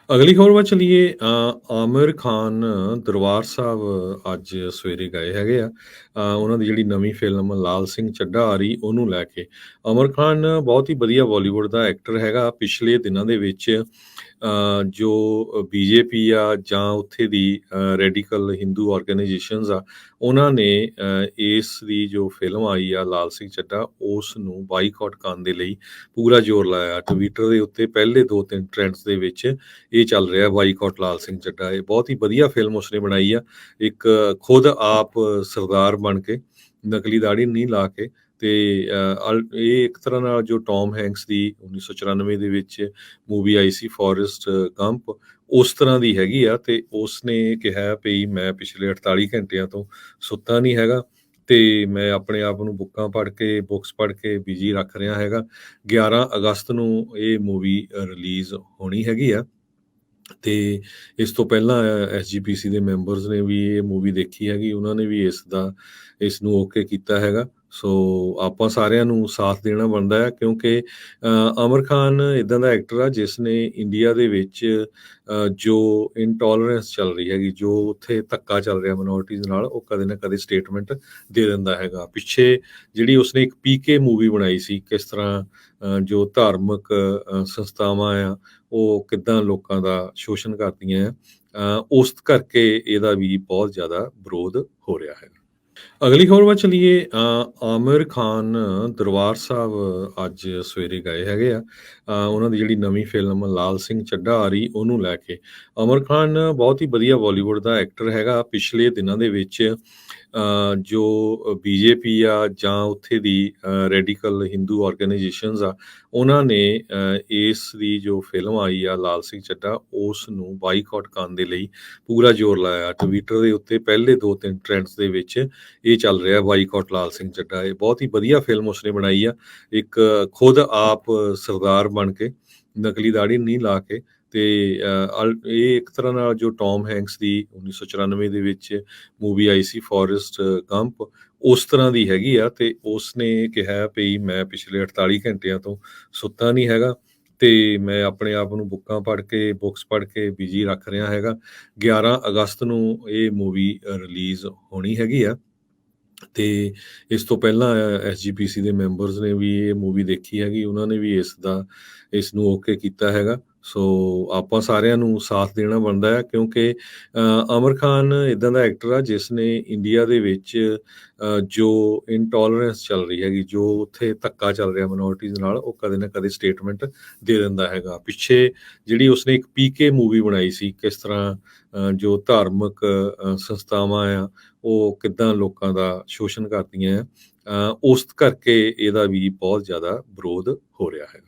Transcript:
ਅਗਲੀ ਖਬਰ ਵੱਲ ਚਲੀਏ। ਆਮਿਰ ਖਾਨ ਦਰਬਾਰ ਸਾਹਿਬ ਅੱਜ ਸਵੇਰੇ ਗਏ ਹੈਗੇ ਆ। ਉਹਨਾਂ ਦੀ ਜਿਹੜੀ ਨਵੀਂ ਫਿਲਮ ਲਾਲ ਸਿੰਘ ਚੱਡਾ ਆ ਰਹੀ ਉਹਨੂੰ ਲੈ ਕੇ। ਆਮਿਰ ਖਾਨ ਬਹੁਤ ਹੀ ਵਧੀਆ ਬਾਲੀਵੁੱਡ ਦਾ ਐਕਟਰ ਹੈਗਾ। ਪਿਛਲੇ ਦਿਨਾਂ ਦੇ ਵਿੱਚ ਜੋ ਬੀਜੇਪੀ ਆ ਜਾਂ ਉੱਥੇ ਦੀ ਰੈਡੀਕਲ ਹਿੰਦੂ ਆਰਗੇਨਾਈਜੇਸ਼ਨਸ ਆ, ਉਹਨਾਂ ਨੇ ਇਸ ਦੀ ਜੋ ਫਿਲਮ ਆਈ ਆ ਲਾਲ ਸਿੰਘ ਚੱਡਾ, ਉਸ ਨੂੰ ਬਾਈਕਾਟ ਕਰਨ ਦੇ ਲਈ ਪੂਰਾ ਜ਼ੋਰ ਲਾਇਆ। ਟਵਿੱਟਰ ਦੇ ਉੱਤੇ ਪਹਿਲੇ 2-3 ਟ੍ਰੈਂਡਸ ਦੇ ਵਿੱਚ ਇਹ ਚੱਲ ਰਿਹਾ ਬਾਈਕਾਟ ਲਾਲ ਸਿੰਘ ਚੱਡਾ। ਇਹ ਬਹੁਤ ਹੀ ਵਧੀਆ ਫਿਲਮ ਉਸਨੇ ਬਣਾਈ ਆ। ਇੱਕ ਖੁਦ ਆਪ ਸਰਦਾਰ ਬਣ ਕੇ, ਨਕਲੀ ਦਾੜੀ ਨਹੀਂ ਲਾ ਕੇ, ਤੇ ਇਹ ਇੱਕ ਤਰ੍ਹਾਂ ਨਾਲ ਜੋ ਟੌਮ ਹੈਂਕਸ ਦੀ 1994 ਦੇ ਵਿੱਚ ਮੂਵੀ ਆਈ ਸੀ ਫੋਰੈਸਟ ਗੰਪ, ਉਸ ਤਰ੍ਹਾਂ ਦੀ ਹੈਗੀ ਆ। ਤੇ ਉਸਨੇ ਕਿਹਾ ਵੀ ਮੈਂ ਪਿਛਲੇ 48 ਘੰਟਿਆਂ ਤੋਂ ਸੁੱਤਾ ਨਹੀਂ ਹੈਗਾ ਤੇ ਮੈਂ ਆਪਣੇ ਆਪ ਨੂੰ ਬੁੱਕਸ ਪੜ੍ਹ ਕੇ ਬਿਜੀ ਰੱਖ ਰਿਹਾ ਹੈਗਾ। 11 ਅਗਸਤ ਨੂੰ ਇਹ ਮੂਵੀ ਰਿਲੀਜ਼ ਹੋਣੀ ਹੈਗੀ ਆ। ਤੇ ਇਸ ਤੋਂ ਪਹਿਲਾਂ ਐਸਜੀਪੀਸੀ ਦੇ ਮੈਂਬਰਸ ਨੇ ਵੀ ਇਹ ਮੂਵੀ ਦੇਖੀ ਹੈਗੀ, ਉਹਨਾਂ ਨੇ ਵੀ ਇਸ ਨੂੰ ਓਕੇ ਕੀਤਾ ਹੈਗਾ। ਸੋ ਆਪਾਂ ਸਾਰਿਆਂ ਨੂੰ ਸਾਥ ਦੇਣਾ ਬਣਦਾ ਹੈ, ਕਿਉਂਕਿ ਆਮਿਰ ਖਾਨ ਇੱਦਾਂ ਦਾ ਐਕਟਰ ਆ ਜਿਸ ਨੇ ਇੰਡੀਆ ਦੇ ਵਿੱਚ ਜੋ ਇਨਟੋਲਰੈਂਸ ਚੱਲ ਰਹੀ ਹੈਗੀ, ਜੋ ਉੱਥੇ ਧੱਕਾ ਚੱਲ ਰਿਹਾ ਮਿਨੋਰਟੀਜ਼ ਨਾਲ, ਉਹ ਕਦੇ ਨਾ ਕਦੇ ਸਟੇਟਮੈਂਟ ਦੇ ਦਿੰਦਾ ਹੈਗਾ। ਪਿੱਛੇ ਜਿਹੜੀ ਉਸਨੇ ਇੱਕ ਪੀਕੇ ਮੂਵੀ ਬਣਾਈ ਸੀ, ਕਿਸ ਤਰ੍ਹਾਂ ਜੋ ਧਾਰਮਿਕ ਸੰਸਥਾਵਾਂ ਆ ਉਹ ਕਿੱਦਾਂ ਲੋਕਾਂ ਦਾ ਸ਼ੋਸ਼ਣ ਕਰਦੀਆਂ ਆ, ਉਸ ਕਰਕੇ ਇਹਦਾ ਵੀ ਬਹੁਤ ਜ਼ਿਆਦਾ ਵਿਰੋਧ ਹੋ ਰਿਹਾ ਹੈ। ਅਗਲੀ ਖਬਰ ਵੱਲ ਚਲੀਏ। ਆਮਿਰ ਖਾਨ ਦਰਬਾਰ ਸਾਹਿਬ ਅੱਜ ਸਵੇਰੇ ਗਏ ਹੈਗੇ ਆ। ਉਹਨਾਂ ਦੀ ਜਿਹੜੀ ਨਵੀਂ ਫਿਲਮ ਲਾਲ ਸਿੰਘ ਚੱਡਾ ਆ ਰਹੀ ਉਹਨੂੰ ਲੈ ਕੇ। ਆਮਿਰ ਖਾਨ ਬਹੁਤ ਹੀ ਵਧੀਆ ਬਾਲੀਵੁੱਡ ਦਾ ਐਕਟਰ ਹੈਗਾ। ਪਿਛਲੇ ਦਿਨਾਂ ਦੇ ਵਿੱਚ ਜੋ ਬੀਜੇਪੀ ਆ ਜਾਂ ਉੱਥੇ ਦੀ ਰੈਡੀਕਲ ਹਿੰਦੂ ਆਰਗੇਨਾਈਜੇਸ਼ਨਸ ਆ, ਉਹਨਾਂ ਨੇ ਇਸ ਦੀ ਜੋ ਫਿਲਮ ਆਈ ਆ ਲਾਲ ਸਿੰਘ ਚੱਡਾ, ਉਸ ਨੂੰ ਬਾਈਕਾਟ ਕਰਨ ਦੇ ਲਈ ਪੂਰਾ ਜ਼ੋਰ ਲਾਇਆ। ਟਵਿੱਟਰ ਦੇ ਉੱਤੇ ਪਹਿਲੇ 2-3 ਟ੍ਰੈਂਡਸ ਦੇ ਵਿੱਚ ਇਹ ਚੱਲ ਰਿਹਾ ਬਾਈਕਾਟ ਲਾਲ ਸਿੰਘ ਚੱਡਾ। ਇਹ ਬਹੁਤ ਹੀ ਵਧੀਆ ਫਿਲਮ ਉਸਨੇ ਬਣਾਈ ਆ। ਇੱਕ ਖੁਦ ਆਪ ਸਰਦਾਰ ਬਣ ਕੇ, ਨਕਲੀ ਦਾੜੀ ਨਹੀਂ ਲਾ ਕੇ, ਤੇ ਇਹ ਇੱਕ ਤਰ੍ਹਾਂ ਨਾਲ ਜੋ ਟੌਮ ਹੈਂਕਸ ਦੀ 1994 ਦੇ ਵਿੱਚ ਮੂਵੀ ਆਈ ਸੀ ਫੋਰੈਸਟ ਗੰਪ, ਉਸ ਤਰ੍ਹਾਂ ਦੀ ਹੈਗੀ ਆ। ਤੇ ਉਸਨੇ ਕਿਹਾ ਵੀ ਮੈਂ ਪਿਛਲੇ 48 ਘੰਟਿਆਂ ਤੋਂ ਸੁੱਤਾ ਨਹੀਂ ਹੈਗਾ ਤੇ ਮੈਂ ਆਪਣੇ ਆਪ ਨੂੰ ਬੁੱਕਸ ਪੜ੍ਹ ਕੇ ਬਿਜੀ ਰੱਖ ਰਿਹਾ ਹੈਗਾ। 11 ਅਗਸਤ ਨੂੰ ਇਹ ਮੂਵੀ ਰਿਲੀਜ਼ ਹੋਣੀ ਹੈਗੀ ਆ। ਤੇ ਇਸ ਤੋਂ ਪਹਿਲਾਂ ਐਸਜੀਪੀਸੀ ਦੇ ਮੈਂਬਰਸ ਨੇ ਵੀ ਇਹ ਮੂਵੀ ਦੇਖੀ ਹੈਗੀ, ਉਹਨਾਂ ਨੇ ਵੀ ਇਸ ਨੂੰ ਓਕੇ ਕੀਤਾ ਹੈਗਾ। ਸੋ ਆਪਾਂ ਸਾਰਿਆਂ ਨੂੰ ਸਾਥ ਦੇਣਾ ਬਣਦਾ ਹੈ, ਕਿਉਂਕਿ ਆਮਿਰ ਖਾਨ ਇੱਦਾਂ ਦਾ ਐਕਟਰ ਆ ਜਿਸ ਨੇ ਇੰਡੀਆ ਦੇ ਵਿੱਚ ਜੋ ਇਨਟੋਲਰੈਂਸ ਚੱਲ ਰਹੀ ਹੈਗੀ, ਜੋ ਉੱਥੇ ਧੱਕਾ ਚੱਲ ਰਿਹਾ ਮਿਨੋਰਟੀਜ਼ ਨਾਲ, ਉਹ ਕਦੇ ਨਾ ਕਦੇ ਸਟੇਟਮੈਂਟ ਦੇ ਦਿੰਦਾ ਹੈਗਾ। ਪਿੱਛੇ ਜਿਹੜੀ ਉਸਨੇ ਇੱਕ ਪੀਕੇ ਮੂਵੀ ਬਣਾਈ ਸੀ, ਕਿਸ ਤਰ੍ਹਾਂ ਜੋ ਧਾਰਮਿਕ ਸੰਸਥਾਵਾਂ ਆ ਉਹ ਕਿੱਦਾਂ ਲੋਕਾਂ ਦਾ ਸ਼ੋਸ਼ਣ ਕਰਦੀਆਂ ਆ, ਉਸ ਕਰਕੇ ਇਹਦਾ ਵੀ ਬਹੁਤ ਜ਼ਿਆਦਾ ਵਿਰੋਧ ਹੋ ਰਿਹਾ ਹੈ।